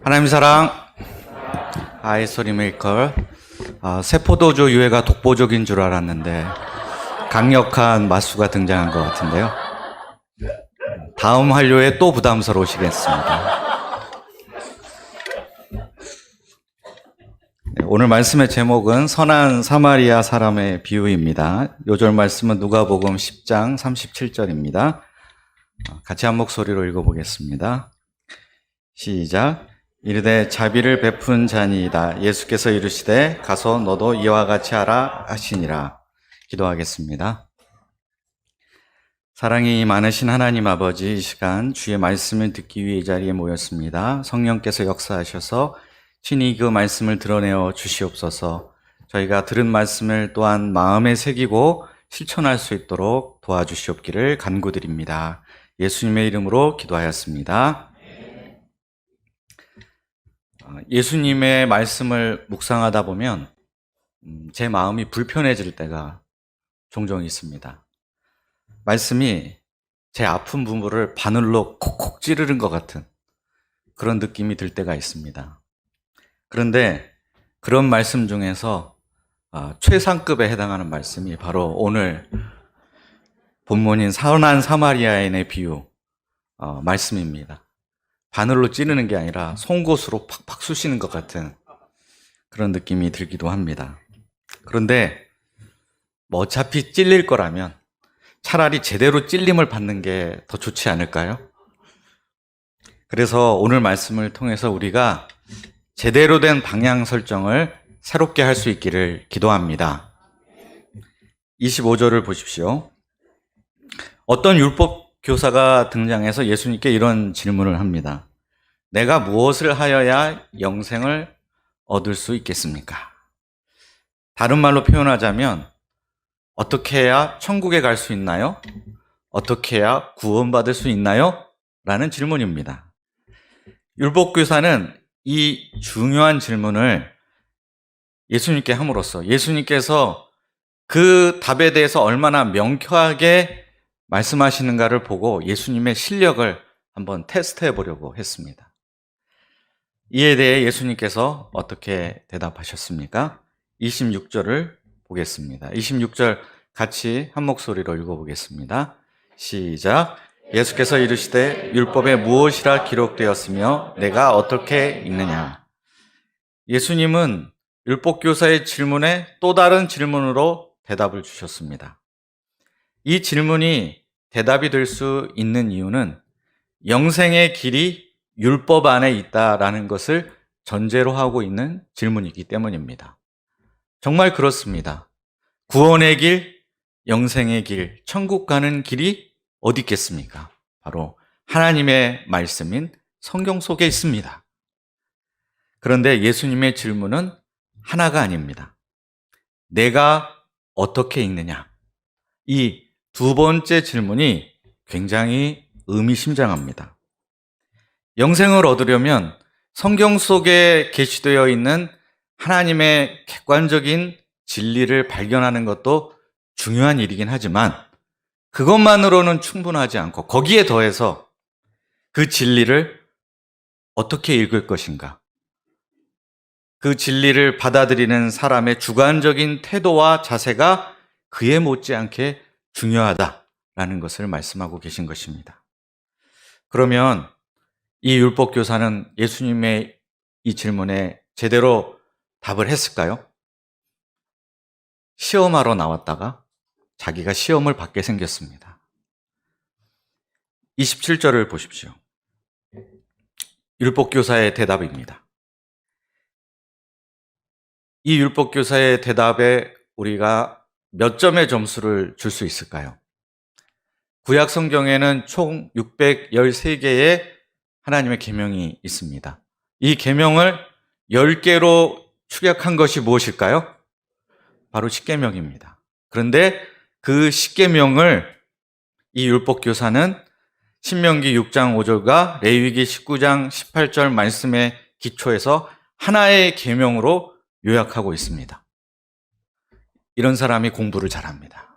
하나님 사랑, 아이소리 메이커. 세포도주 유해가 독보적인 줄 알았는데 강력한 마수가 등장한 것 같은데요. 다음 한류에 또 부담스러우시겠습니다. 오늘 말씀의 제목은 선한 사마리아 사람의 비유입니다. 요절 말씀은 누가복음 10장 37절입니다. 같이 한 목소리로 읽어보겠습니다. 시작. 이르되 자비를 베푼 자니이다. 예수께서 이르시되 가서 너도 이와 같이 하라 하시니라. 기도하겠습니다. 사랑이 많으신 하나님 아버지, 이 시간 주의 말씀을 듣기 위해 이 자리에 모였습니다. 성령께서 역사하셔서 친히 그 말씀을 드러내어 주시옵소서. 저희가 들은 말씀을 또한 마음에 새기고 실천할 수 있도록 도와주시옵기를 간구드립니다. 예수님의 이름으로 기도하였습니다. 예수님의 말씀을 묵상하다 보면 제 마음이 불편해질 때가 종종 있습니다. 말씀이 제 아픈 부분을 바늘로 콕콕 찌르는 것 같은 그런 느낌이 들 때가 있습니다. 그런데 그런 말씀 중에서 최상급에 해당하는 말씀이 바로 오늘 본문인 선한 사마리아인의 비유 말씀입니다. 바늘로 찌르는 게 아니라 송곳으로 팍팍 쑤시는 것 같은 그런 느낌이 들기도 합니다. 그런데 어차피 찔릴 거라면 차라리 제대로 찔림을 받는 게 더 좋지 않을까요? 그래서 오늘 말씀을 통해서 우리가 제대로 된 방향 설정을 새롭게 할 수 있기를 기도합니다. 25절을 보십시오. 어떤 율법 교사가 등장해서 예수님께 이런 질문을 합니다. 내가 무엇을 하여야 영생을 얻을 수 있겠습니까? 다른 말로 표현하자면 어떻게 해야 천국에 갈 수 있나요? 어떻게 해야 구원받을 수 있나요? 라는 질문입니다. 율법교사는 이 중요한 질문을 예수님께 함으로써 예수님께서 그 답에 대해서 얼마나 명쾌하게 말씀하시는가를 보고 예수님의 실력을 한번 테스트해 보려고 했습니다. 이에 대해 예수님께서 어떻게 대답하셨습니까? 26절을 보겠습니다. 26절 같이 한 목소리로 읽어보겠습니다. 시작. 예수께서 이르시되 율법에 무엇이라 기록되었으며 내가 어떻게 읽느냐. 예수님은 율법교사의 질문에 또 다른 질문으로 대답을 주셨습니다. 이 질문이 대답이 될 수 있는 이유는 영생의 길이 율법 안에 있다라는 것을 전제로 하고 있는 질문이기 때문입니다. 정말 그렇습니다. 구원의 길, 영생의 길, 천국 가는 길이 어디 있겠습니까? 바로 하나님의 말씀인 성경 속에 있습니다. 그런데 예수님의 질문은 하나가 아닙니다. 내가 어떻게 읽느냐? 이 두 번째 질문이 굉장히 의미심장합니다. 영생을 얻으려면 성경 속에 게시되어 있는 하나님의 객관적인 진리를 발견하는 것도 중요한 일이긴 하지만 그것만으로는 충분하지 않고 거기에 더해서 그 진리를 어떻게 읽을 것인가? 그 진리를 받아들이는 사람의 주관적인 태도와 자세가 그에 못지않게 중요하다라는 것을 말씀하고 계신 것입니다. 그러면 이 율법교사는 예수님의 이 질문에 제대로 답을 했을까요? 시험하러 나왔다가 자기가 시험을 받게 생겼습니다. 27절을 보십시오. 율법교사의 대답입니다. 이 율법교사의 대답에 우리가 몇 점의 점수를 줄 수 있을까요? 구약 성경에는 총 613개의 하나님의 계명이 있습니다. 이 계명을 10개로 축약한 것이 무엇일까요? 바로 십계명입니다. 그런데 그 십계명을 이 율법교사는 신명기 6장 5절과 레위기 19장 18절 말씀의 기초에서 하나의 계명으로 요약하고 있습니다. 이런 사람이 공부를 잘합니다.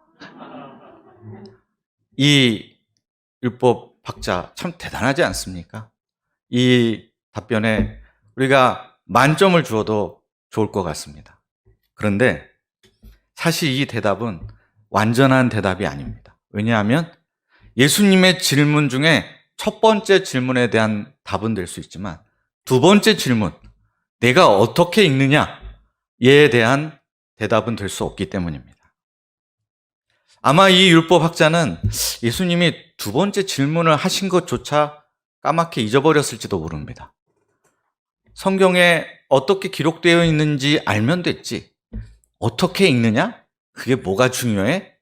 이 율법 학자 참 대단하지 않습니까? 이 답변에 우리가 만점을 주어도 좋을 것 같습니다. 그런데 사실 이 대답은 완전한 대답이 아닙니다. 왜냐하면 예수님의 질문 중에 첫 번째 질문에 대한 답은 될 수 있지만 두 번째 질문, 내가 어떻게 읽느냐에 대한 대답은 될 수 없기 때문입니다. 아마 이 율법학자는 예수님이 두 번째 질문을 하신 것조차 까맣게 잊어버렸을지도 모릅니다. 성경에 어떻게 기록되어 있는지 알면 됐지, 어떻게 읽느냐? 그게 뭐가 중요해?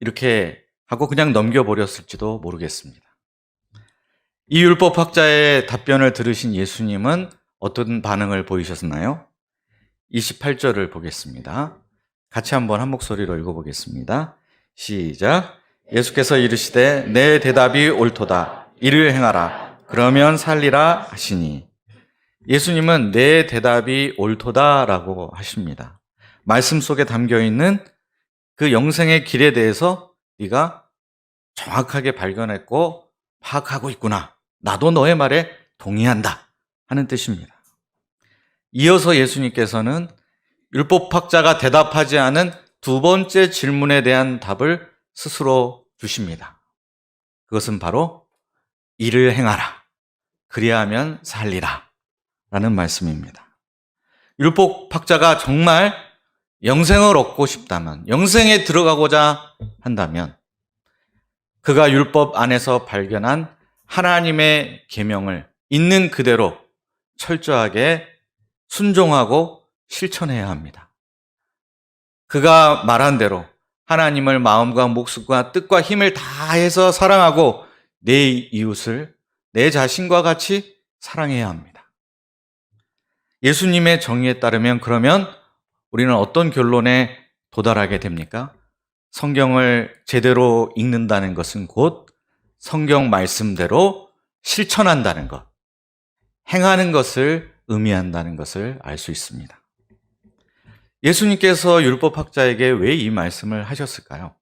이렇게 하고 그냥 넘겨버렸을지도 모르겠습니다. 이 율법학자의 답변을 들으신 예수님은 어떤 반응을 보이셨나요? 28절을 보겠습니다. 같이 한번 한 목소리로 읽어보겠습니다. 시작. 예수께서 이르시되 내 대답이 옳도다. 이를 행하라. 그러면 살리라 하시니. 예수님은 내 대답이 옳도다라고 하십니다. 말씀 속에 담겨있는 그 영생의 길에 대해서 네가 정확하게 발견했고 파악하고 있구나. 나도 너의 말에 동의한다 하는 뜻입니다. 이어서 예수님께서는 율법학자가 대답하지 않은 두 번째 질문에 대한 답을 스스로 주십니다. 그것은 바로 이를 행하라. 그리하면 살리라 라는 말씀입니다. 율법학자가 정말 영생을 얻고 싶다면, 영생에 들어가고자 한다면 그가 율법 안에서 발견한 하나님의 계명을 있는 그대로 철저하게 순종하고 실천해야 합니다. 그가 말한 대로 하나님을 마음과 목숨과 뜻과 힘을 다해서 사랑하고 내 이웃을 내 자신과 같이 사랑해야 합니다. 예수님의 정의에 따르면 그러면 우리는 어떤 결론에 도달하게 됩니까? 성경을 제대로 읽는다는 것은 곧 성경 말씀대로 실천한다는 것, 행하는 것을 의미한다는 것을 알 수 있습니다. 예수님께서 율법학자에게 왜 이 말씀을 하셨을까요?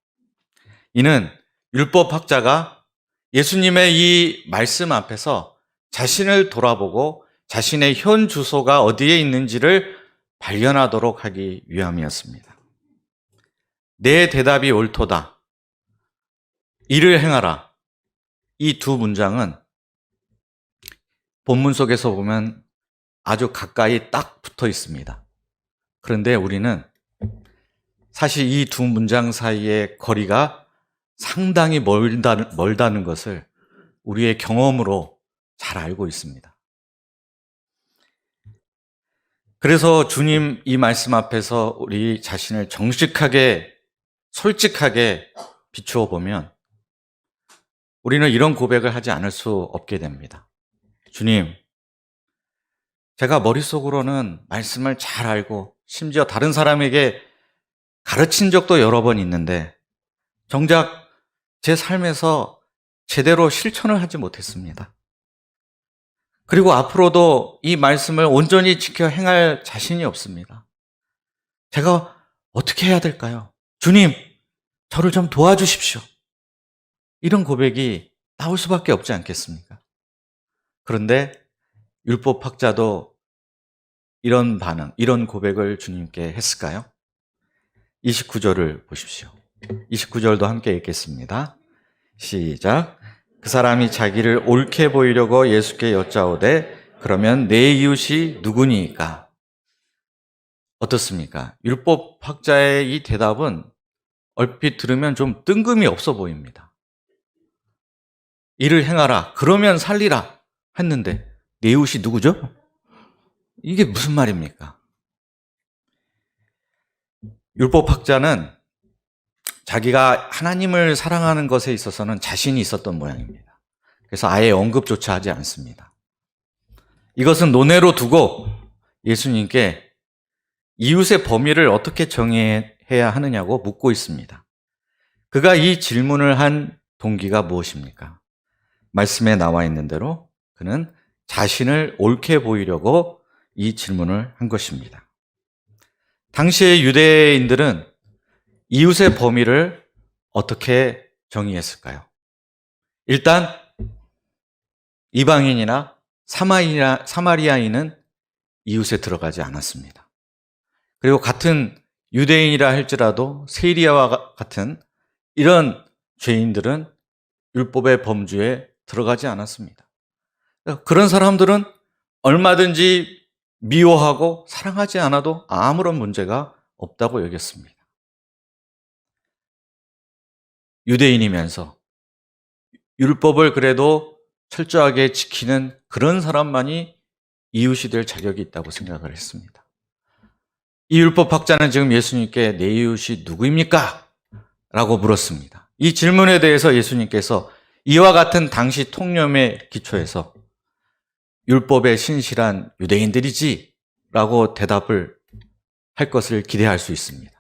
이는 율법학자가 예수님의 이 말씀 앞에서 자신을 돌아보고 자신의 현 주소가 어디에 있는지를 발견하도록 하기 위함이었습니다. 내 대답이 옳도다. 이를 행하라. 이 두 문장은 본문 속에서 보면 아주 가까이 딱 붙어 있습니다. 그런데 우리는 사실 이 두 문장 사이의 거리가 상당히 멀다는 것을 우리의 경험으로 잘 알고 있습니다. 그래서 주님 이 말씀 앞에서 우리 자신을 정직하게, 솔직하게 비추어 보면 우리는 이런 고백을 하지 않을 수 없게 됩니다. 주님, 제가 머릿속으로는 말씀을 잘 알고 심지어 다른 사람에게 가르친 적도 여러 번 있는데 정작 제 삶에서 제대로 실천을 하지 못했습니다. 그리고 앞으로도 이 말씀을 온전히 지켜 행할 자신이 없습니다. 제가 어떻게 해야 될까요? 주님, 저를 좀 도와주십시오. 이런 고백이 나올 수밖에 없지 않겠습니까? 그런데 율법학자도 이런 반응, 이런 고백을 주님께 했을까요? 29절을 보십시오. 29절도 함께 읽겠습니다. 시작. 그 사람이 자기를 옳게 보이려고 예수께 여짜오되 그러면 내 이웃이 누구니까? 어떻습니까? 율법학자의 이 대답은 얼핏 들으면 좀 뜬금이 없어 보입니다. 이를 행하라, 그러면 살리라 했는데 내 이웃이 누구죠? 이게 무슨 말입니까? 율법학자는 자기가 하나님을 사랑하는 것에 있어서는 자신이 있었던 모양입니다. 그래서 아예 언급조차 하지 않습니다. 이것은 논외로 두고 예수님께 이웃의 범위를 어떻게 정해야 하느냐고 묻고 있습니다. 그가 이 질문을 한 동기가 무엇입니까? 말씀에 나와 있는 대로 그는 자신을 옳게 보이려고 이 질문을 한 것입니다. 당시의 유대인들은 이웃의 범위를 어떻게 정의했을까요? 일단 이방인이나 사마리아인은 이웃에 들어가지 않았습니다. 그리고 같은 유대인이라 할지라도 세리야와 같은 이런 죄인들은 율법의 범주에 들어가지 않았습니다. 그런 사람들은 얼마든지 미워하고 사랑하지 않아도 아무런 문제가 없다고 여겼습니다. 유대인이면서 율법을 그래도 철저하게 지키는 그런 사람만이 이웃이 될 자격이 있다고 생각을 했습니다. 이 율법학자는 지금 예수님께 내 이웃이 누구입니까? 라고 물었습니다. 이 질문에 대해서 예수님께서 이와 같은 당시 통념에 기초해서 율법에 신실한 유대인들이지 라고 대답을 할 것을 기대할 수 있습니다.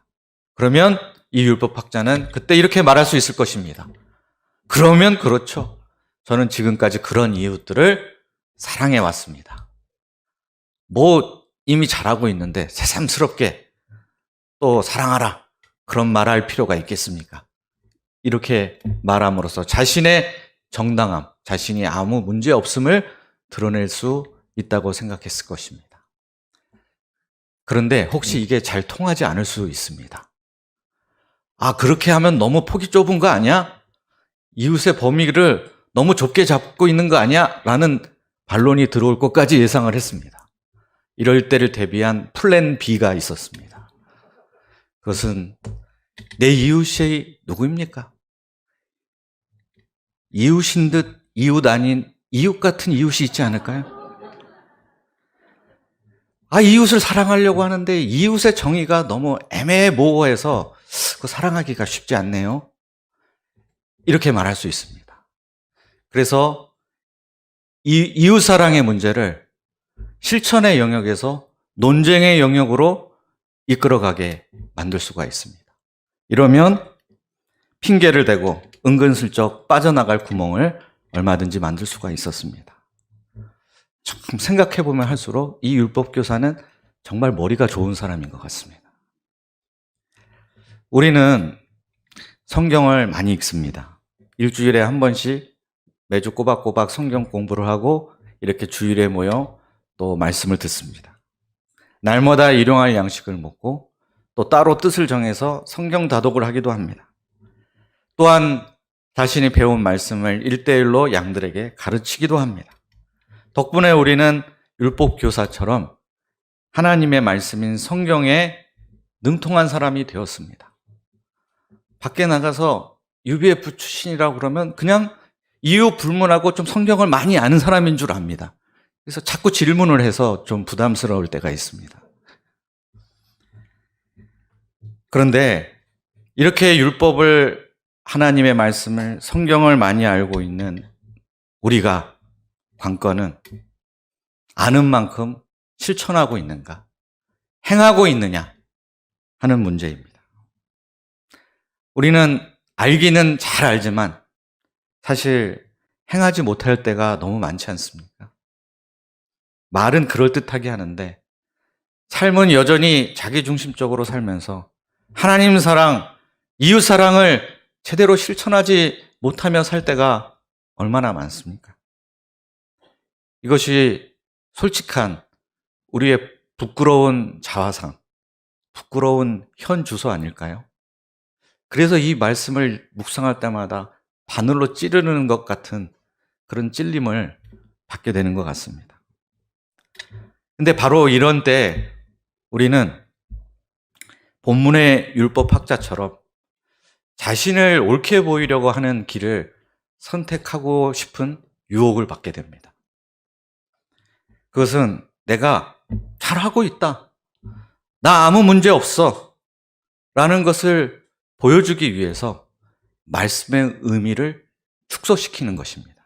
그러면 이 율법학자는 그때 이렇게 말할 수 있을 것입니다. 그러면 그렇죠. 저는 지금까지 그런 이웃들을 사랑해 왔습니다. 이미 잘하고 있는데 새삼스럽게 또 사랑하라. 그런 말할 필요가 있겠습니까? 이렇게 말함으로써 자신의 정당함, 자신이 아무 문제 없음을 드러낼 수 있다고 생각했을 것입니다. 그런데 혹시 이게 잘 통하지 않을 수 있습니다. 그렇게 하면 너무 폭이 좁은 거 아니야? 이웃의 범위를 너무 좁게 잡고 있는 거 아니야? 라는 반론이 들어올 것까지 예상을 했습니다. 이럴 때를 대비한 플랜 B가 있었습니다. 그것은 내 이웃이 누구입니까? 이웃인 듯 이웃 아닌 이웃 같은 이웃이 있지 않을까요? 이웃을 사랑하려고 하는데 이웃의 정의가 너무 애매모호해서 그 사랑하기가 쉽지 않네요. 이렇게 말할 수 있습니다. 그래서 이웃 사랑의 문제를 실천의 영역에서 논쟁의 영역으로 이끌어가게 만들 수가 있습니다. 이러면 핑계를 대고 은근슬쩍 빠져나갈 구멍을 얼마든지 만들 수가 있었습니다. 참 생각해보면 할수록 이 율법교사는 정말 머리가 좋은 사람인 것 같습니다. 우리는 성경을 많이 읽습니다. 일주일에 한 번씩 매주 꼬박꼬박 성경 공부를 하고 이렇게 주일에 모여 또 말씀을 듣습니다. 날마다 일용할 양식을 먹고 또 따로 뜻을 정해서 성경 다독을 하기도 합니다. 또한 자신이 배운 말씀을 1:1로 양들에게 가르치기도 합니다. 덕분에 우리는 율법교사처럼 하나님의 말씀인 성경에 능통한 사람이 되었습니다. 밖에 나가서 UBF 출신이라고 그러면 그냥 이유 불문하고 좀 성경을 많이 아는 사람인 줄 압니다. 그래서 자꾸 질문을 해서 좀 부담스러울 때가 있습니다. 그런데 이렇게 율법을, 하나님의 말씀을, 성경을 많이 알고 있는 우리가 관건은 아는 만큼 실천하고 있는가, 행하고 있느냐 하는 문제입니다. 우리는 알기는 잘 알지만 사실 행하지 못할 때가 너무 많지 않습니까? 말은 그럴듯하게 하는데 삶은 여전히 자기중심적으로 살면서 하나님 사랑, 이웃 사랑을 제대로 실천하지 못하며 살 때가 얼마나 많습니까? 이것이 솔직한 우리의 부끄러운 자화상, 부끄러운 현 주소 아닐까요? 그래서 이 말씀을 묵상할 때마다 바늘로 찌르는 것 같은 그런 찔림을 받게 되는 것 같습니다. 근데 바로 이런 때 우리는 본문의 율법학자처럼 자신을 옳게 보이려고 하는 길을 선택하고 싶은 유혹을 받게 됩니다. 그것은 내가 잘하고 있다, 나 아무 문제 없어 라는 것을 보여주기 위해서 말씀의 의미를 축소시키는 것입니다.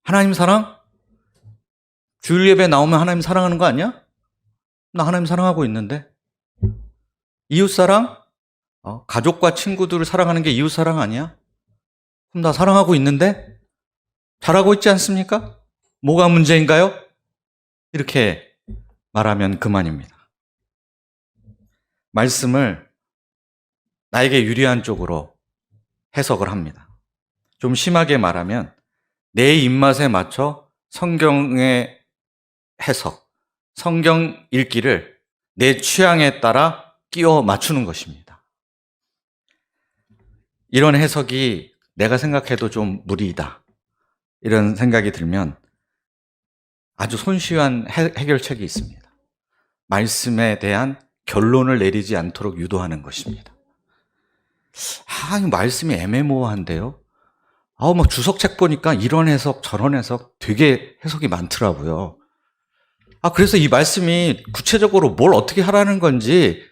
하나님 사랑? 주일 예배 나오면 하나님 사랑하는 거 아니야? 나 하나님 사랑하고 있는데. 이웃 사랑? 가족과 친구들을 사랑하는 게 이웃 사랑 아니야? 그럼 나 사랑하고 있는데? 잘하고 있지 않습니까? 뭐가 문제인가요? 이렇게 말하면 그만입니다. 말씀을 나에게 유리한 쪽으로 해석을 합니다. 좀 심하게 말하면 내 입맛에 맞춰 성경의 해석, 성경 읽기를 내 취향에 따라 끼워 맞추는 것입니다. 이런 해석이 내가 생각해도 좀 무리이다, 이런 생각이 들면 아주 손쉬운 해결책이 있습니다. 말씀에 대한 결론을 내리지 않도록 유도하는 것입니다. 이 말씀이 애매모호한데요? 막 주석책 보니까 이런 해석, 저런 해석 되게 해석이 많더라고요. 그래서 이 말씀이 구체적으로 뭘 어떻게 하라는 건지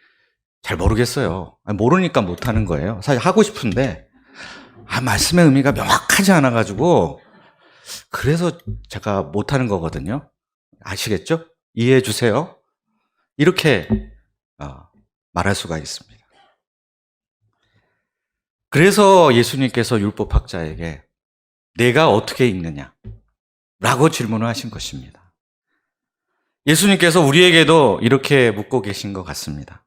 잘 모르겠어요. 모르니까 못하는 거예요. 사실 하고 싶은데, 말씀의 의미가 명확하지 않아가지고, 그래서 제가 못하는 거거든요. 아시겠죠? 이해해 주세요. 이렇게 말할 수가 있습니다. 그래서 예수님께서 율법학자에게 내가 어떻게 읽느냐? 라고 질문을 하신 것입니다. 예수님께서 우리에게도 이렇게 묻고 계신 것 같습니다.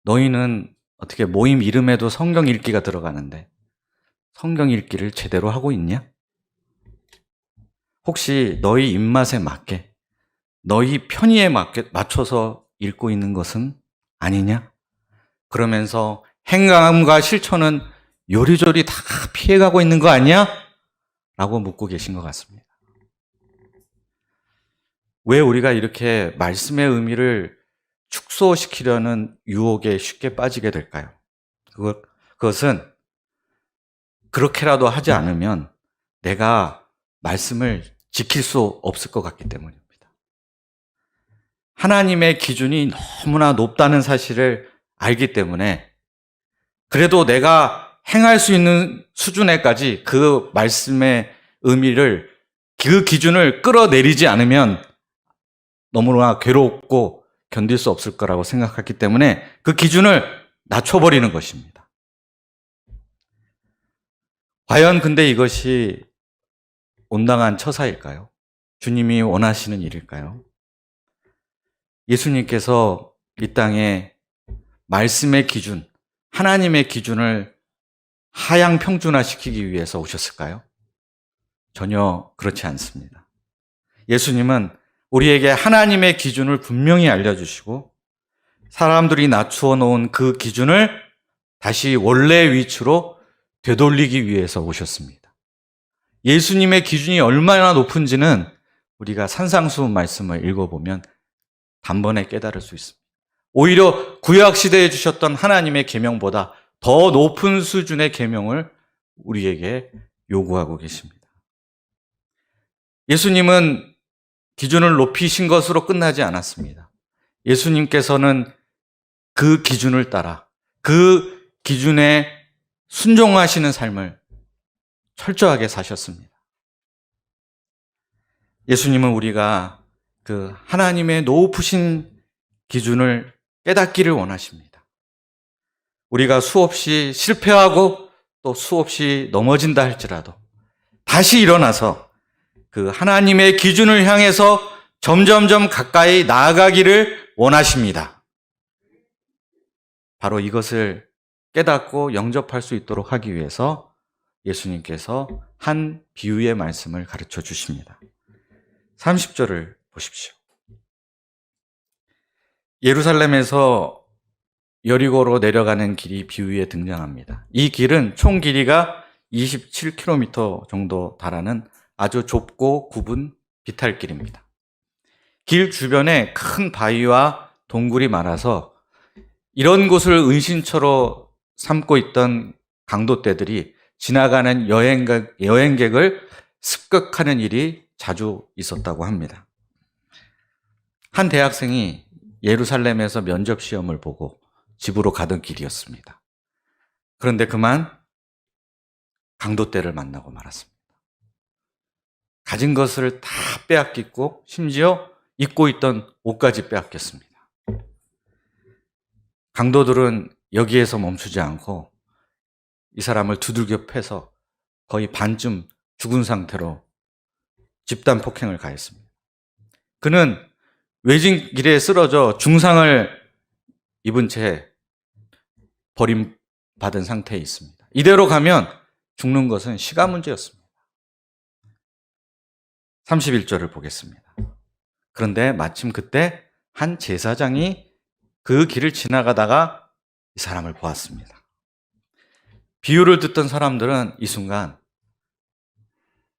너희는 어떻게 모임 이름에도 성경 읽기가 들어가는데 성경 읽기를 제대로 하고 있냐? 혹시 너희 입맛에 맞게, 너희 편의에 맞춰서 읽고 있는 것은 아니냐? 그러면서 행함과 실천은 요리조리 다 피해가고 있는 거 아니야? 라고 묻고 계신 것 같습니다. 왜 우리가 이렇게 말씀의 의미를 축소시키려는 유혹에 쉽게 빠지게 될까요? 그것은 그렇게라도 하지 않으면 내가 말씀을 지킬 수 없을 것 같기 때문입니다. 하나님의 기준이 너무나 높다는 사실을 알기 때문에 그래도 내가 행할 수 있는 수준에까지 그 말씀의 의미를, 그 기준을 끌어내리지 않으면 너무나 괴롭고 견딜 수 없을 거라고 생각했기 때문에 그 기준을 낮춰버리는 것입니다. 과연 근데 이것이 온당한 처사일까요? 주님이 원하시는 일일까요? 예수님께서 이 땅에 말씀의 기준, 하나님의 기준을 하향 평준화시키기 위해서 오셨을까요? 전혀 그렇지 않습니다. 예수님은 우리에게 하나님의 기준을 분명히 알려주시고 사람들이 낮추어 놓은 그 기준을 다시 원래 위치로 되돌리기 위해서 오셨습니다. 예수님의 기준이 얼마나 높은지는 우리가 산상수훈 말씀을 읽어보면 단번에 깨달을 수 있습니다. 오히려 구약시대에 주셨던 하나님의 계명보다 더 높은 수준의 계명을 우리에게 요구하고 계십니다. 예수님은 기준을 높이신 것으로 끝나지 않았습니다. 예수님께서는 그 기준을 따라 그 기준에 순종하시는 삶을 철저하게 사셨습니다. 예수님은 우리가 그 하나님의 높으신 기준을 깨닫기를 원하십니다. 우리가 수없이 실패하고 또 수없이 넘어진다 할지라도 다시 일어나서 그 하나님의 기준을 향해서 점점점 가까이 나아가기를 원하십니다. 바로 이것을 깨닫고 영접할 수 있도록 하기 위해서 예수님께서 한 비유의 말씀을 가르쳐 주십니다. 30절을 보십시오. 예루살렘에서 여리고로 내려가는 길이 비유에 등장합니다. 이 길은 총 길이가 27km 정도 달하는 아주 좁고 굽은 비탈길입니다. 길 주변에 큰 바위와 동굴이 많아서 이런 곳을 은신처로 삼고 있던 강도떼들이 지나가는 여행객을 습격하는 일이 자주 있었다고 합니다. 한 대학생이 예루살렘에서 면접 시험을 보고 집으로 가던 길이었습니다. 그런데 그만 강도떼를 만나고 말았습니다. 가진 것을 다 빼앗겼고 심지어 입고 있던 옷까지 빼앗겼습니다. 강도들은 여기에서 멈추지 않고 이 사람을 두들겨 패서 거의 반쯤 죽은 상태로 집단 폭행을 가했습니다. 그는 외진 길에 쓰러져 중상을 입은 채 버림받은 상태에 있습니다. 이대로 가면 죽는 것은 시간 문제였습니다. 31절을 보겠습니다. 그런데 마침 그때 한 제사장이 그 길을 지나가다가 이 사람을 보았습니다. 비유를 듣던 사람들은 이 순간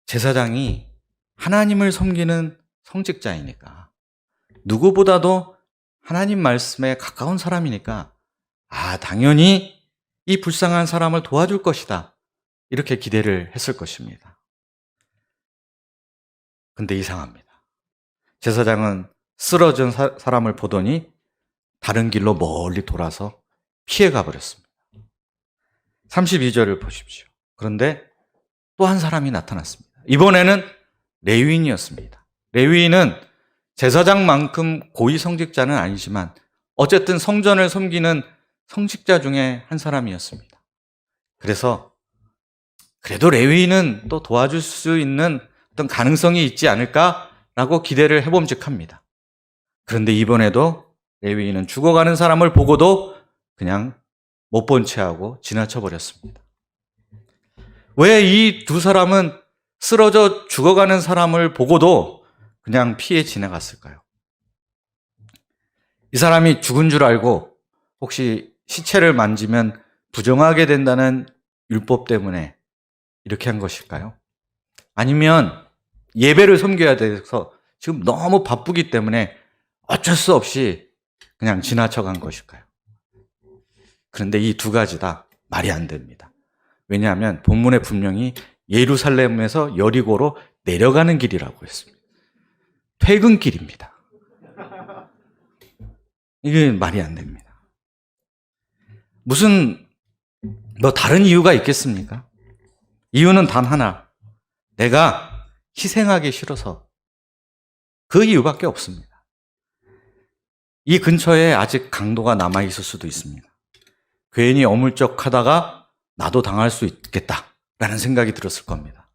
제사장이 하나님을 섬기는 성직자이니까, 누구보다도 하나님 말씀에 가까운 사람이니까, 당연히 이 불쌍한 사람을 도와줄 것이다, 이렇게 기대를 했을 것입니다. 근데 이상합니다. 제사장은 쓰러진 사람을 보더니 다른 길로 멀리 돌아서 피해가 버렸습니다. 32절을 보십시오. 그런데 또 한 사람이 나타났습니다. 이번에는 레위인이었습니다. 레위인은 제사장만큼 고위 성직자는 아니지만 어쨌든 성전을 섬기는 성직자 중에 한 사람이었습니다. 그래서 그래도 레위인은 또 도와줄 수 있는 어떤 가능성이 있지 않을까라고 기대를 해봄직합니다. 그런데 이번에도 레위인은 죽어가는 사람을 보고도 그냥 못 본 채하고 지나쳐 버렸습니다. 왜 이 두 사람은 쓰러져 죽어가는 사람을 보고도 그냥 피해 지나갔을까요? 이 사람이 죽은 줄 알고 혹시 시체를 만지면 부정하게 된다는 율법 때문에 이렇게 한 것일까요? 아니면 예배를 섬겨야 돼서 지금 너무 바쁘기 때문에 어쩔 수 없이 그냥 지나쳐간 것일까요? 그런데 이 두 가지 다 말이 안 됩니다. 왜냐하면 본문에 분명히 예루살렘에서 여리고로 내려가는 길이라고 했습니다. 퇴근길입니다. 이게 말이 안 됩니다. 무슨 다른 이유가 있겠습니까? 이유는 단 하나, 내가 희생하기 싫어서, 그 이유밖에 없습니다. 이 근처에 아직 강도가 남아있을 수도 있습니다. 괜히 어물쩍하다가 나도 당할 수 있겠다라는 생각이 들었을 겁니다.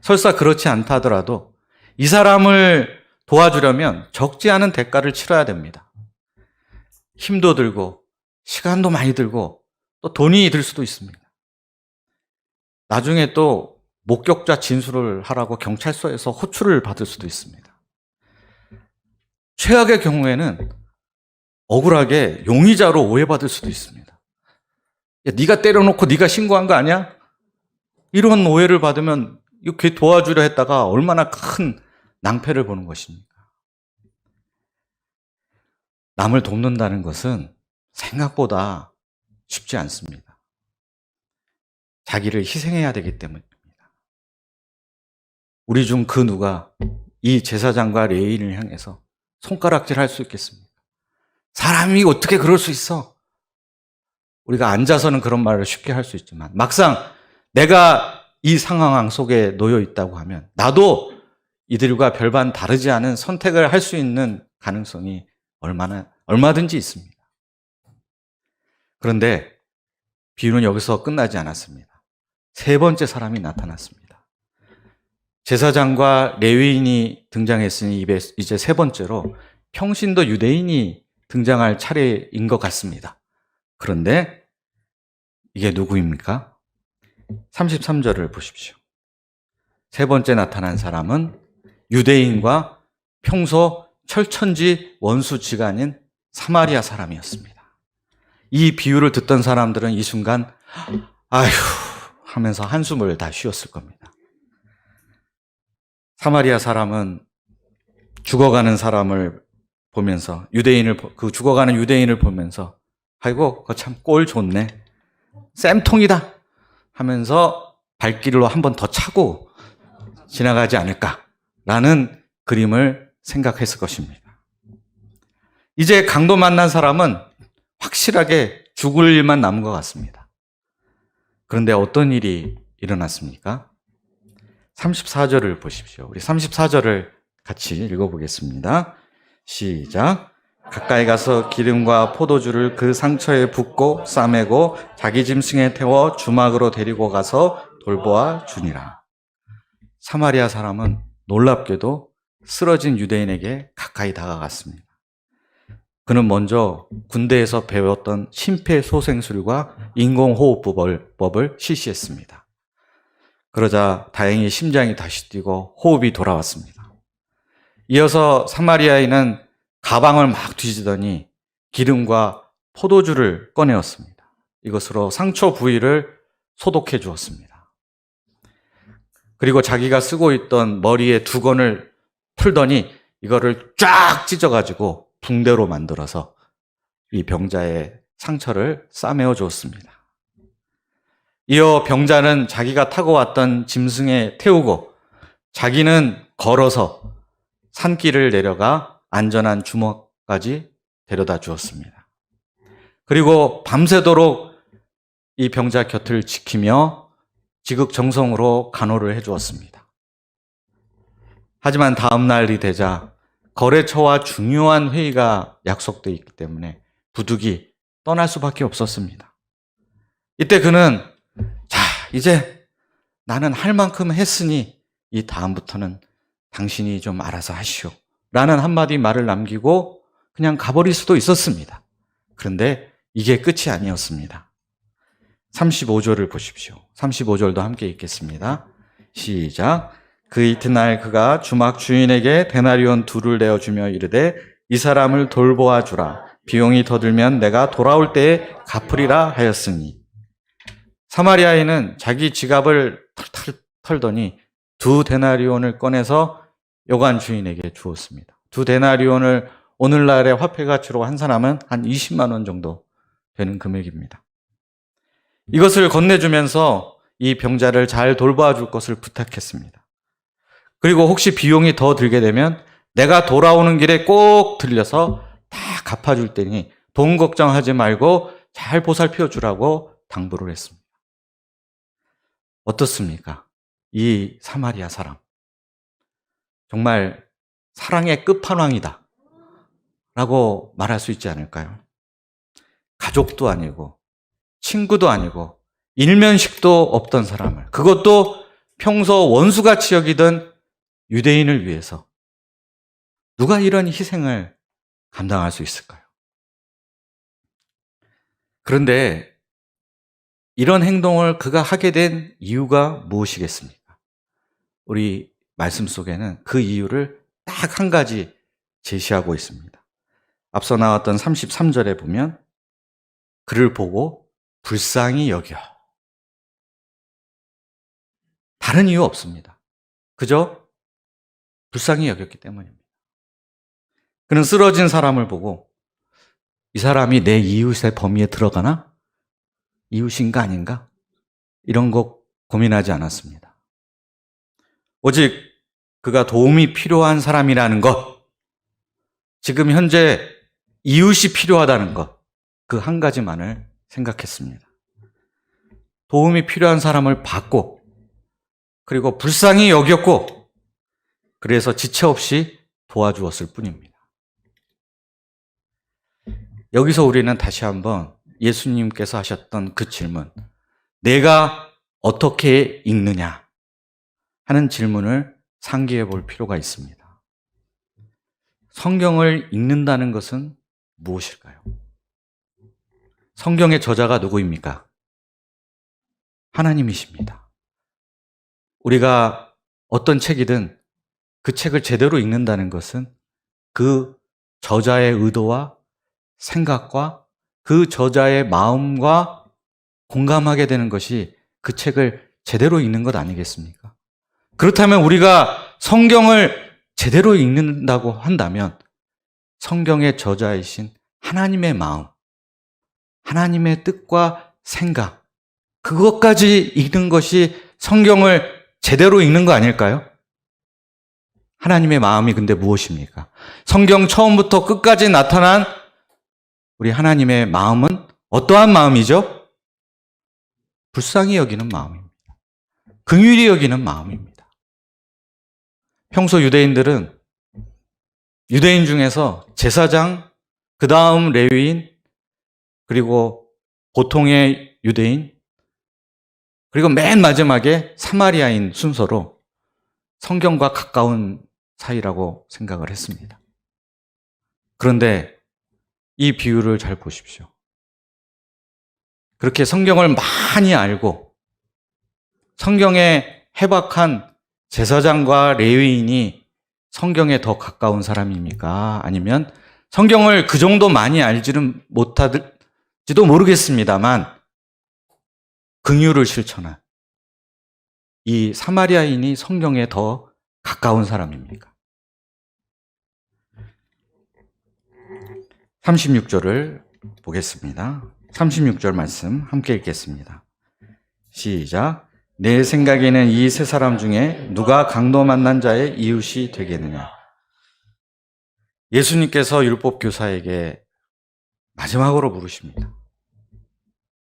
설사 그렇지 않다 하더라도 이 사람을 도와주려면 적지 않은 대가를 치러야 됩니다. 힘도 들고 시간도 많이 들고 또 돈이 들 수도 있습니다. 나중에 또 목격자 진술을 하라고 경찰서에서 호출을 받을 수도 있습니다. 최악의 경우에는 억울하게 용의자로 오해받을 수도 있습니다. 야, 네가 때려놓고 네가 신고한 거 아니야? 이런 오해를 받으면 이렇게 도와주려 했다가 얼마나 큰 낭패를 보는 것입니까? 남을 돕는다는 것은 생각보다 쉽지 않습니다. 자기를 희생해야 되기 때문입니다. 우리 중 그 누가 이 제사장과 레위인을 향해서 손가락질 할 수 있겠습니까? 사람이 어떻게 그럴 수 있어? 우리가 앉아서는 그런 말을 쉽게 할 수 있지만 막상 내가 이 상황 속에 놓여 있다고 하면 나도 이들과 별반 다르지 않은 선택을 할 수 있는 가능성이 얼마든지 있습니다. 그런데 비유는 여기서 끝나지 않았습니다. 세 번째 사람이 나타났습니다. 제사장과 레위인이 등장했으니 이제 세 번째로 평신도 유대인이 등장할 차례인 것 같습니다. 그런데 이게 누구입니까? 33절을 보십시오. 세 번째 나타난 사람은 유대인과 평소 철천지 원수지간인 사마리아 사람이었습니다. 이 비유를 듣던 사람들은 이 순간 아휴 하면서 한숨을 다 쉬었을 겁니다. 사마리아 사람은 죽어가는 사람을 보면서 그 죽어가는 유대인을 보면서 아이고 그거 참 꼴 좋네, 쌤통이다 하면서 발길로 한 번 더 차고 지나가지 않을까라는 그림을 생각했을 것입니다. 이제 강도 만난 사람은 확실하게 죽을 일만 남은 것 같습니다. 그런데 어떤 일이 일어났습니까? 34절을 보십시오. 우리 34절을 같이 읽어보겠습니다. 시작. 가까이 가서 기름과 포도주를 그 상처에 붓고 싸매고 자기 짐승에 태워 주막으로 데리고 가서 돌보아 주니라. 사마리아 사람은 놀랍게도 쓰러진 유대인에게 가까이 다가갔습니다. 그는 먼저 군대에서 배웠던 심폐소생술과 인공호흡법을 실시했습니다. 그러자 다행히 심장이 다시 뛰고 호흡이 돌아왔습니다. 이어서 사마리아인은 가방을 막 뒤지더니 기름과 포도주를 꺼내었습니다. 이것으로 상처 부위를 소독해 주었습니다. 그리고 자기가 쓰고 있던 머리에 두건을 풀더니 이거를 쫙 찢어가지고 붕대로 만들어서 이 병자의 상처를 싸매어 주었습니다. 이어 병자는 자기가 타고 왔던 짐승에 태우고 자기는 걸어서 산길을 내려가 안전한 주먹까지 데려다 주었습니다. 그리고 밤새도록 이 병자 곁을 지키며 지극정성으로 간호를 해주었습니다. 하지만 다음 날이 되자 거래처와 중요한 회의가 약속되어 있기 때문에 부득이 떠날 수밖에 없었습니다. 이때 그는 자, 이제 나는 할 만큼 했으니 이 다음부터는 당신이 좀 알아서 하시오 라는 한마디 말을 남기고 그냥 가버릴 수도 있었습니다. 그런데 이게 끝이 아니었습니다. 35절을 보십시오. 35절도 함께 읽겠습니다. 시작. 그 이튿날 그가 주막 주인에게 데나리온 2를 내어주며 이르되 이 사람을 돌보아 주라. 비용이 더 들면 내가 돌아올 때에 갚으리라 하였으니. 사마리아인은 자기 지갑을 털털 털더니 2데나리온을 꺼내서 여관 주인에게 주었습니다. 2데나리온을 오늘날의 화폐 가치로 한 사람은 한 20만 원 정도 되는 금액입니다. 이것을 건네주면서 이 병자를 잘 돌봐 줄 것을 부탁했습니다. 그리고 혹시 비용이 더 들게 되면 내가 돌아오는 길에 꼭 들려서 다 갚아줄 테니 돈 걱정하지 말고 잘 보살펴 주라고 당부를 했습니다. 어떻습니까? 이 사마리아 사람. 정말 사랑의 끝판왕이다 라고 말할 수 있지 않을까요? 가족도 아니고 친구도 아니고 일면식도 없던 사람을, 그것도 평소 원수같이 여기던 유대인을 위해서 누가 이런 희생을 감당할 수 있을까요? 그런데 이런 행동을 그가 하게 된 이유가 무엇이겠습니까? 우리 말씀 속에는 그 이유를 딱 한 가지 제시하고 있습니다. 앞서 나왔던 33절에 보면 그를 보고 불쌍히 여겨. 다른 이유 없습니다. 그저 불쌍히 여겼기 때문입니다. 그는 쓰러진 사람을 보고 이 사람이 내 이웃의 범위에 들어가나? 이웃인가 아닌가? 이런 거 고민하지 않았습니다. 오직 그가 도움이 필요한 사람이라는 것, 지금 현재 이웃이 필요하다는 것, 그 한 가지만을 생각했습니다. 도움이 필요한 사람을 봤고, 그리고 불쌍히 여겼고, 그래서 지체 없이 도와주었을 뿐입니다. 여기서 우리는 다시 한번 예수님께서 하셨던 그 질문, 내가 어떻게 읽느냐 하는 질문을 상기해 볼 필요가 있습니다. 성경을 읽는다는 것은 무엇일까요? 성경의 저자가 누구입니까? 하나님이십니다. 우리가 어떤 책이든 그 책을 제대로 읽는다는 것은 그 저자의 의도와 생각과 그 저자의 마음과 공감하게 되는 것이 그 책을 제대로 읽는 것 아니겠습니까? 그렇다면 우리가 성경을 제대로 읽는다고 한다면 성경의 저자이신 하나님의 마음, 하나님의 뜻과 생각, 그것까지 읽는 것이 성경을 제대로 읽는 거 아닐까요? 하나님의 마음이 근데 무엇입니까? 성경 처음부터 끝까지 나타난 우리 하나님의 마음은 어떠한 마음이죠? 불쌍히 여기는 마음입니다. 긍휼히 여기는 마음입니다. 평소 유대인들은 유대인 중에서 제사장, 그 다음 레위인, 그리고 보통의 유대인, 그리고 맨 마지막에 사마리아인 순서로 성경과 가까운 사이라고 생각을 했습니다. 그런데 이 비유를 잘 보십시오. 그렇게 성경을 많이 알고 성경에 해박한 제사장과 레위인이 성경에 더 가까운 사람입니까? 아니면 성경을 그 정도 많이 알지는 못할지도 모르겠습니다만 긍휼을 실천한 이 사마리아인이 성경에 더 가까운 사람입니까? 36절을 보겠습니다. 36절 말씀 함께 읽겠습니다. 시작. 내 생각에는 이 세 사람 중에 누가 강도 만난 자의 이웃이 되겠느냐. 예수님께서 율법교사에게 마지막으로 물으십니다.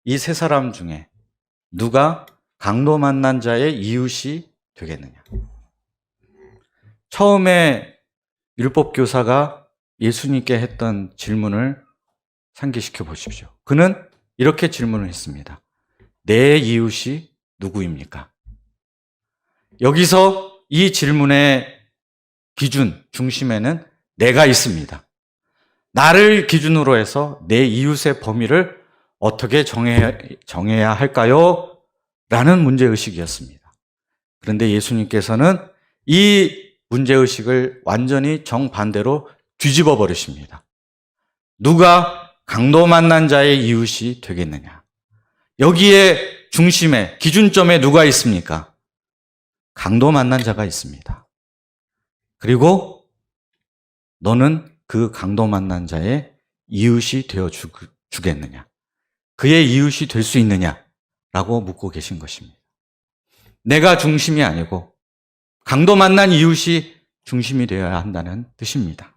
이 세 사람 중에 누가 강도 만난 자의 이웃이 되겠느냐. 처음에 율법교사가 예수님께 했던 질문을 상기시켜 보십시오. 그는 이렇게 질문을 했습니다. 내 이웃이 누구입니까? 여기서 이 질문의 기준, 중심에는 내가 있습니다. 나를 기준으로 해서 내 이웃의 범위를 어떻게 정해야 할까요? 라는 문제의식이었습니다. 그런데 예수님께서는 이 문제의식을 완전히 정반대로 뒤집어 버리십니다. 누가 강도 만난 자의 이웃이 되겠느냐? 여기에 중심에, 기준점에 누가 있습니까? 강도 만난 자가 있습니다. 그리고 너는 그 강도 만난 자의 이웃이 되어 주겠느냐? 그의 이웃이 될 수 있느냐? 라고 묻고 계신 것입니다. 내가 중심이 아니고 강도 만난 이웃이 중심이 되어야 한다는 뜻입니다.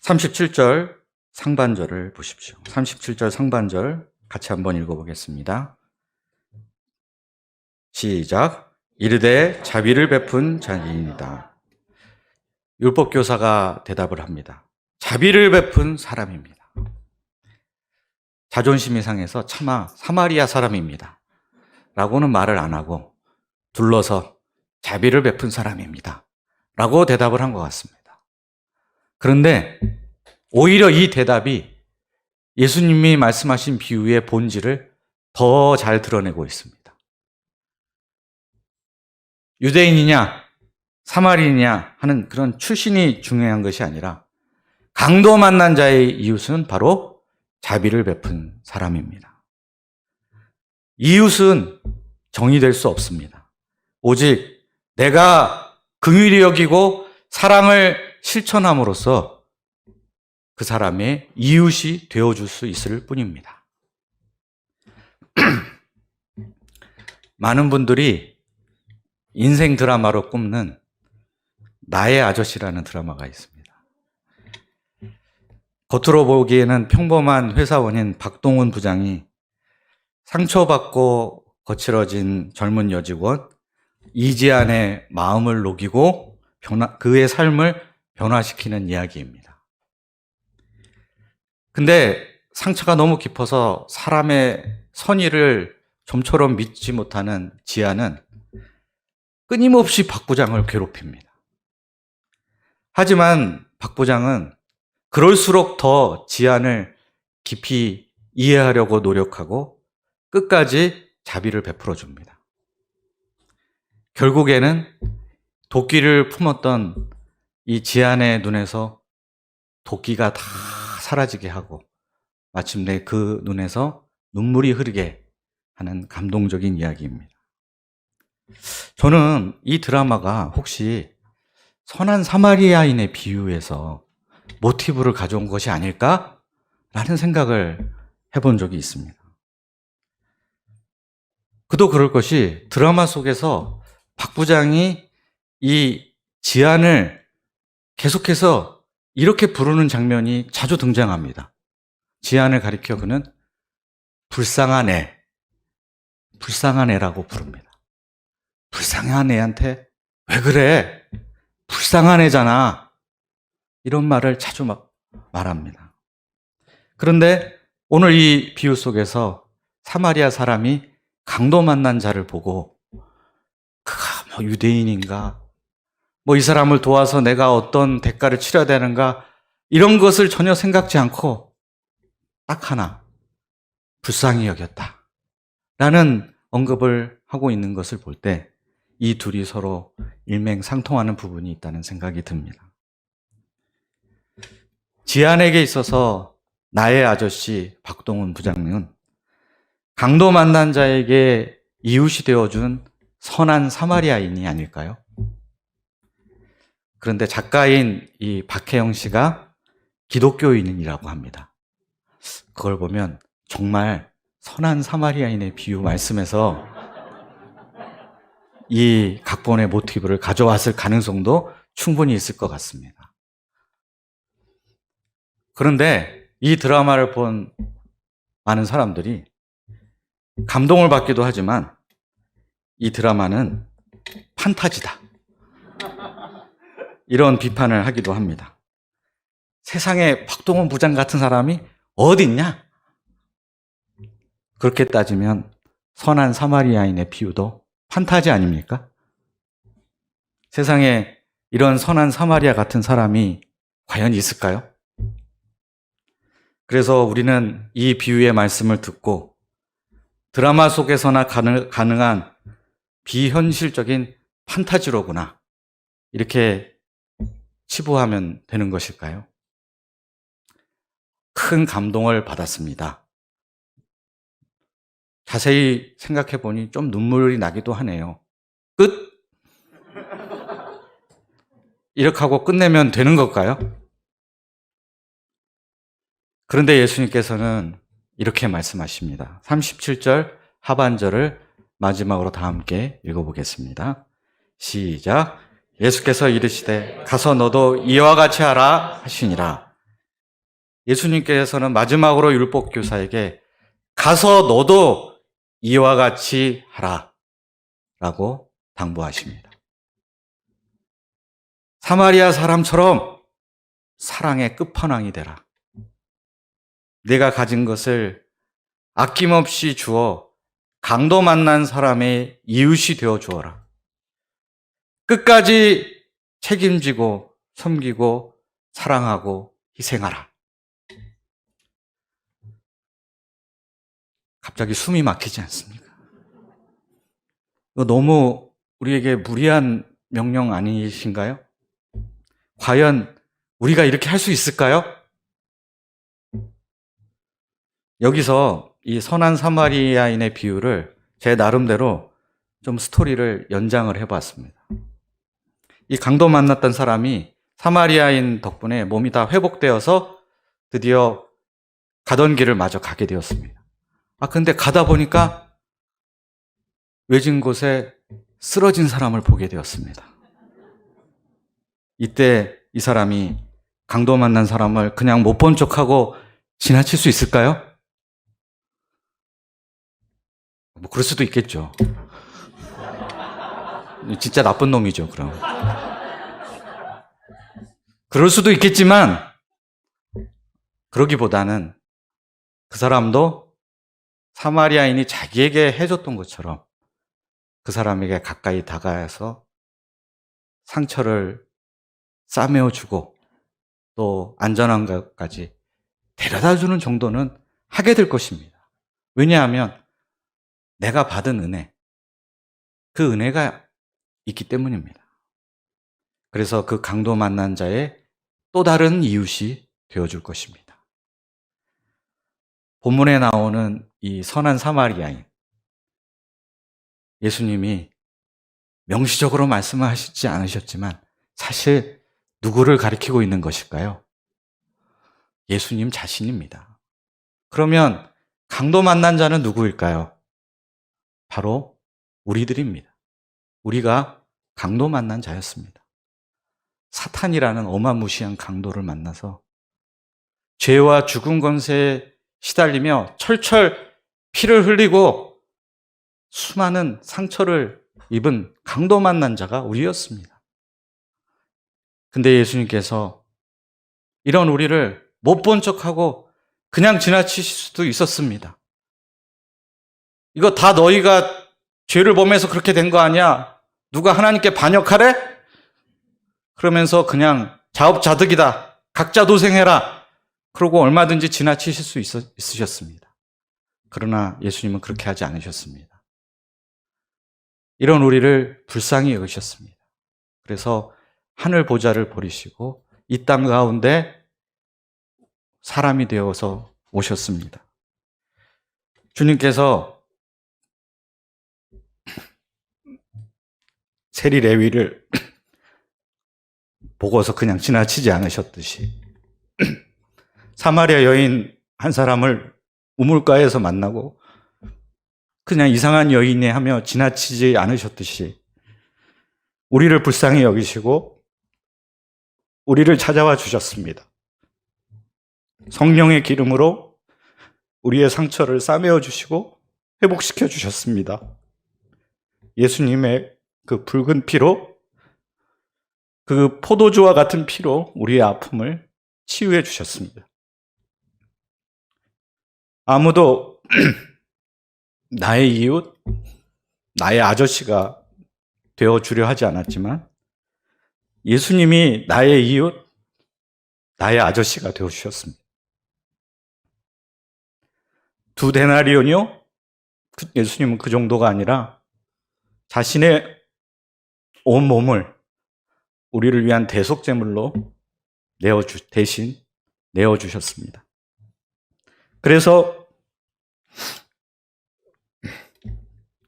37절 상반절을 보십시오. 37절 상반절 같이 한번 읽어보겠습니다. 시작. 이르되 자비를 베푼 자니이다. 율법교사가 대답을 합니다. 자비를 베푼 사람입니다. 자존심이 상해서 차마 사마리아 사람입니다. 라고는 말을 안 하고 둘러서 자비를 베푼 사람입니다. 라고 대답을 한 것 같습니다. 그런데 오히려 이 대답이 예수님이 말씀하신 비유의 본질을 더 잘 드러내고 있습니다. 유대인이냐 사마리아인이냐 하는 그런 출신이 중요한 것이 아니라 강도 만난 자의 이웃은 바로 자비를 베푼 사람입니다. 이웃은 정의될 수 없습니다. 오직 내가 긍휼히 여기고 사랑을 실천함으로써 그 사람의 이웃이 되어줄 수 있을 뿐입니다. 많은 분들이 인생 드라마로 꼽는 나의 아저씨라는 드라마가 있습니다. 겉으로 보기에는 평범한 회사원인 박동훈 부장이 상처받고 거칠어진 젊은 여직원 이지안의 마음을 녹이고 그의 삶을 변화시키는 이야기입니다. 근데 상처가 너무 깊어서 사람의 선의를 좀처럼 믿지 못하는 지아는 끊임없이 박 부장을 괴롭힙니다. 하지만 박 부장은 그럴수록 더 지안을 깊이 이해하려고 노력하고 끝까지 자비를 베풀어 줍니다. 결국에는 도끼를 품었던 이 지안의 눈에서 도끼가 다 사라지게 하고 마침내 그 눈에서 눈물이 흐르게 하는 감동적인 이야기입니다. 저는 이 드라마가 혹시 선한 사마리아인의 비유에서 모티브를 가져온 것이 아닐까라는 생각을 해본 적이 있습니다. 그도 그럴 것이 드라마 속에서 박 부장이 이 지안을 계속해서 이렇게 부르는 장면이 자주 등장합니다. 지안을 가리켜 그는 불쌍한 애라고 부릅니다. 불쌍한 애한테 왜 그래? 불쌍한 애잖아. 이런 말을 자주 말합니다. 그런데 오늘 이 비유 속에서 사마리아 사람이 강도 만난 자를 보고 그가 뭐 유대인인가? 뭐 이 사람을 도와서 내가 어떤 대가를 치러야 되는가? 이런 것을 전혀 생각지 않고 딱 하나 불쌍히 여겼다 라는 언급을 하고 있는 것을 볼 때 이 둘이 서로 일맥상통하는 부분이 있다는 생각이 듭니다. 지안에게 있어서 나의 아저씨 박동훈 부장님은 강도 만난 자에게 이웃이 되어준 선한 사마리아인이 아닐까요? 그런데 작가인 이 박혜영 씨가 기독교인이라고 합니다. 그걸 보면 정말 선한 사마리아인의 비유 말씀에서 이 각본의 모티브를 가져왔을 가능성도 충분히 있을 것 같습니다. 그런데 이 드라마를 본 많은 사람들이 감동을 받기도 하지만 이 드라마는 판타지다, 이런 비판을 하기도 합니다. 세상에 박동원 부장 같은 사람이 어디 있냐? 그렇게 따지면 선한 사마리아인의 비유도 판타지 아닙니까? 세상에 이런 선한 사마리아 같은 사람이 과연 있을까요? 그래서 우리는 이 비유의 말씀을 듣고 드라마 속에서나 가능한 비현실적인 판타지로구나, 이렇게 치부하면 되는 것일까요? 큰 감동을 받았습니다. 자세히 생각해 보니 좀 눈물이 나기도 하네요. 끝? 이렇게 하고 끝내면 되는 걸까요? 그런데 예수님께서는 이렇게 말씀하십니다. 37절 하반절을 마지막으로 다 함께 읽어보겠습니다. 시작. 예수께서 이르시되 가서 너도 이와 같이 하라 하시니라. 예수님께서는 마지막으로 율법교사에게 가서 너도 이와 같이 하라 라고 당부하십니다. 사마리아 사람처럼 사랑의 끝판왕이 되라. 내가 가진 것을 아낌없이 주어 강도 만난 사람의 이웃이 되어 주어라. 끝까지 책임지고 섬기고 사랑하고 희생하라. 갑자기 숨이 막히지 않습니까? 이거 너무 우리에게 무리한 명령 아니신가요? 과연 우리가 이렇게 할 수 있을까요? 여기서 이 선한 사마리아인의 비유를 제 나름대로 좀 스토리를 연장을 해봤습니다. 이 강도 만났던 사람이 사마리아인 덕분에 몸이 다 회복되어서 드디어 가던 길을 마저 가게 되었습니다. 근데 가다 보니까 외진 곳에 쓰러진 사람을 보게 되었습니다. 이때 이 사람이 강도 만난 사람을 그냥 못 본 척하고 지나칠 수 있을까요? 뭐 그럴 수도 있겠죠. 진짜 나쁜 놈이죠, 그럼. 그럴 수도 있겠지만 그러기보다는 그 사람도 사마리아인이 자기에게 해줬던 것처럼 그 사람에게 가까이 다가가서 상처를 싸매어주고 또 안전한 곳까지 데려다주는 정도는 하게 될 것입니다. 왜냐하면 내가 받은 은혜, 그 은혜가 있기 때문입니다. 그래서 그 강도 만난 자의 또 다른 이웃이 되어줄 것입니다. 본문에 나오는 이 선한 사마리아인, 예수님이 명시적으로 말씀하시지 않으셨지만 사실 누구를 가리키고 있는 것일까요? 예수님 자신입니다. 그러면 강도 만난 자는 누구일까요? 바로 우리들입니다. 우리가 강도 만난 자였습니다. 사탄이라는 어마무시한 강도를 만나서 죄와 죽은 권세에 시달리며 철철 피를 흘리고 수많은 상처를 입은 강도 만난 자가 우리였습니다. 근데 예수님께서 이런 우리를 못 본 척하고 그냥 지나치실 수도 있었습니다. 이거 다 너희가 죄를 범해서 그렇게 된 거 아니야? 누가 하나님께 반역하래? 그러면서 그냥 자업자득이다, 각자 도생해라, 그러고 얼마든지 지나치실 수 있으셨습니다. 그러나 예수님은 그렇게 하지 않으셨습니다. 이런 우리를 불쌍히 여기셨습니다. 그래서 하늘 보좌를 버리시고 이 땅 가운데 사람이 되어서 오셨습니다. 주님께서 세리 레위를 보고서 그냥 지나치지 않으셨듯이 사마리아 여인 한 사람을 우물가에서 만나고 그냥 이상한 여인이 하며 지나치지 않으셨듯이 우리를 불쌍히 여기시고 우리를 찾아와 주셨습니다. 성령의 기름으로 우리의 상처를 싸매어 주시고 회복시켜 주셨습니다. 예수님의 그 붉은 피로, 그 포도주와 같은 피로 우리의 아픔을 치유해 주셨습니다. 아무도 나의 이웃, 나의 아저씨가 되어주려 하지 않았지만 예수님이 나의 이웃, 나의 아저씨가 되어주셨습니다. 2데나리온이요? 예수님은 그 정도가 아니라 자신의 온 몸을 우리를 위한 대속제물로 대신 내어주셨습니다. 그래서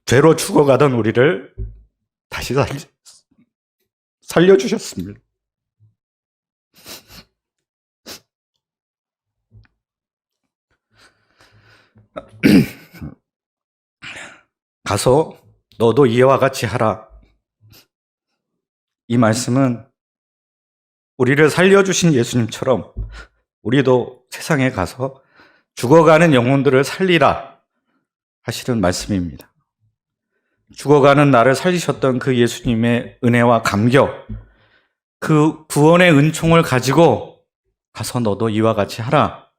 죄로 죽어가던 우리를 다시 살려주셨습니다. 가서 너도 이와 같이 하라. 이 말씀은 우리를 살려주신 예수님처럼 우리도 세상에 가서 죽어가는 영혼들을 살리라 하시는 말씀입니다. 죽어가는 나를 살리셨던 그 예수님의 은혜와 감격, 그 구원의 은총을 가지고 가서 너도 이와 같이 하라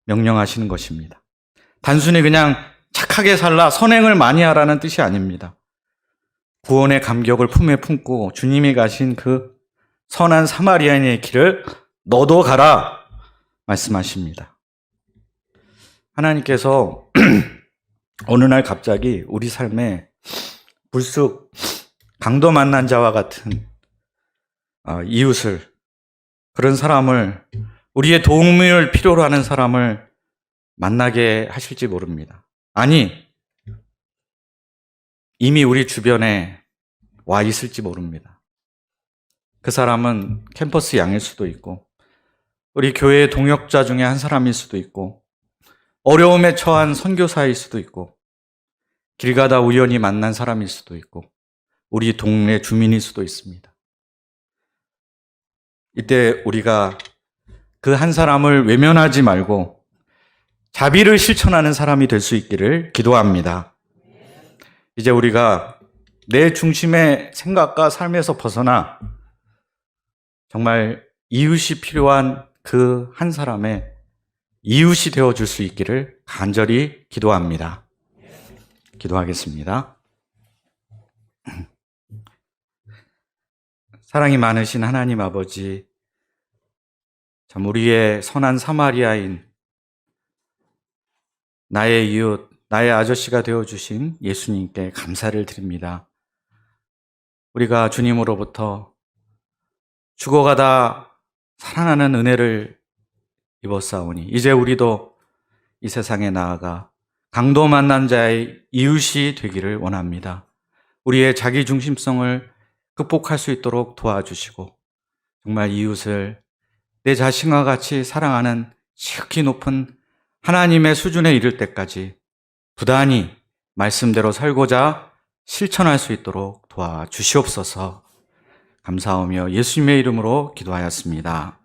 명령하시는 것입니다. 단순히 그냥 착하게 살라, 선행을 많이 하라는 뜻이 아닙니다. 구원의 감격을 품에 품고 주님이 가신 그 선한 사마리아인의 길을 너도 가라 말씀하십니다. 하나님께서 어느 날 갑자기 우리 삶에 불쑥 강도 만난 자와 같은 이웃을, 그런 사람을, 우리의 도움을 필요로 하는 사람을 만나게 하실지 모릅니다. 아니, 이미 우리 주변에 와 있을지 모릅니다. 그 사람은 캠퍼스 양일 수도 있고, 우리 교회의 동역자 중에 한 사람일 수도 있고, 어려움에 처한 선교사일 수도 있고, 길 가다 우연히 만난 사람일 수도 있고, 우리 동네 주민일 수도 있습니다. 이때 우리가 그 한 사람을 외면하지 말고 자비를 실천하는 사람이 될 수 있기를 기도합니다. 이제 우리가 내 중심의 생각과 삶에서 벗어나 정말 이웃이 필요한 그 한 사람의 이웃이 되어줄 수 있기를 간절히 기도합니다. 기도하겠습니다. 사랑이 많으신 하나님 아버지, 참 우리의 선한 사마리아인, 나의 이웃, 나의 아저씨가 되어주신 예수님께 감사를 드립니다. 우리가 주님으로부터 죽어가다 살아나는 은혜를 입었사오니 이제 우리도 이 세상에 나아가 강도 만난 자의 이웃이 되기를 원합니다. 우리의 자기중심성을 극복할 수 있도록 도와주시고 정말 이웃을 내 자신과 같이 사랑하는 지극히 높은 하나님의 수준에 이를 때까지 부단히 말씀대로 살고자 실천할 수 있도록 도와주시옵소서. 감사하며 예수님의 이름으로 기도하였습니다.